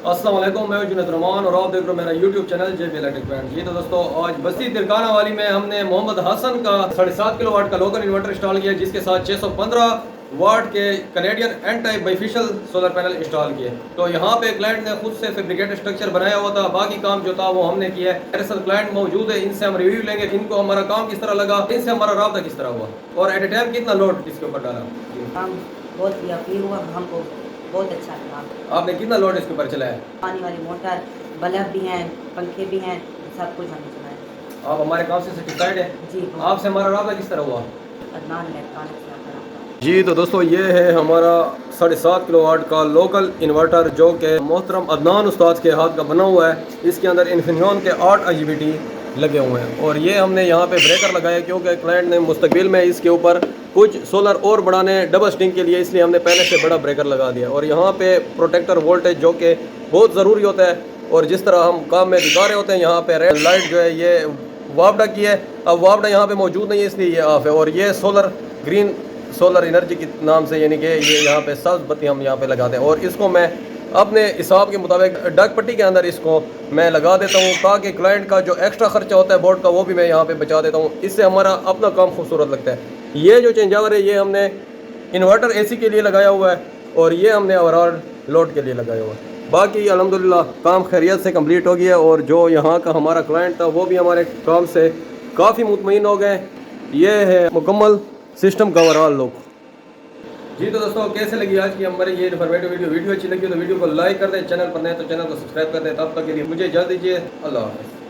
अस्सलाम वालेकुम, मैं जुनैद रहमान और आप देख रहे हो मेरा यूट्यूब चैनल जे इलेक्ट्रिक पॉइंट। जी तो दोस्तों, आज बस्ती तिरकाना वाली में हमने मोहम्मद हसन का 7.5 किलोवाट का लोकल इन्वर्टर इंस्टॉल किया, जिसके साथ 615 वाट के Canadian N type bifacial solar panel install किए। तो यहाँ पे क्लाइंट ने खुद से फैब्रिकेटेड स्ट्रक्चर बनाया हुआ था, बाकी काम जो था वो हमने किया है। मेरे साथ क्लाइंट मौजूद है, इनसे हम रिव्यू लेंगे कि इनको हमारा काम किस तरह लगा, इनसे हमारा राब्ता किस तरह हुआ और एट ए टाइम कितना लोड इसके ऊपर डाला। काम बहुत यकीन हुआ, हमको बहुत अच्छा लगा। आपने कितना लोड इसके ऊपर चलाया? पानी वाली मोटर, बल्ब भी हैं, पंखे भी हैं, सब कुछ हमने चलाया। आप हमारे काम से सेटिस्फाइड है? जी। आपसे हमारा राब्ता किस तरह हुआ? अदनान इलेक्ट्रॉनिक से आपका राब्ता। जी तो दोस्तों, ये है हमारा 7.5 किलोवाट का लोकल इन्वर्टर जो कि मोहतरम अदनान उस्ताद के हाथ का बना हुआ है। इसके अंदर इन्फिनियन के 8 IGBT लगे हुए हैं और ये हमने यहाँ पे ब्रेकर लगाया क्योंकि क्लाइंट ने मुस्तकबिल में इसके ऊपर कुछ सोलर और बढ़ाने डबल स्टिंग के लिए, इसलिए हमने पहले से बड़ा ब्रेकर लगा दिया। और यहाँ पे प्रोटेक्टर वोल्टेज जो कि बहुत ज़रूरी होता है, और जिस तरह हम काम में दिखा रहे होते हैं, यहाँ पे रेड लाइट जो है ये वापडा की है। अब वापडा यहाँ पे मौजूद नहीं है, इसलिए ये ऑफ है। और ये सोलर ग्रीन सोलर एनर्जी के नाम से, यानी कि ये यहाँ पे सब्ज बत्ती हम यहाँ पे लगाते हैं। और इसको मैं अपने हिसाब के मुताबिक डग पट्टी के अंदर इसको मैं लगा देता हूँ, ताकि क्लाइंट का जो एक्स्ट्रा खर्चा होता है बोर्ड का, वो भी मैं यहाँ पे बचा देता हूँ। इससे हमारा अपना काम खूबसूरत लगता है। ये जो चेंज ओवर है ये हमने इन्वर्टर AC के लिए लगाया हुआ है और ये हमने ओवरऑल लोड के लिए लगाया हुआ है। बाकी अल्हम्दुलिल्लाह काम खैरियत से कंप्लीट हो गया और जो यहाँ का हमारा क्लाइंट था वो भी हमारे काम से काफ़ी मुतमईन हो गए। ये है मुकम्मल सिस्टम का ओवरऑल लुक। जी तो दोस्तों, कैसे लगी आज की हमारी ये इन्फॉर्मेटिव वीडियो अच्छी लगी तो वीडियो को लाइक कर दें, चैनल पर नए तो चैनल को सब्सक्राइब कर दें। तब तक के लिए मुझे इजाज़त दीजिए, अल्लाह हाफ़िज़।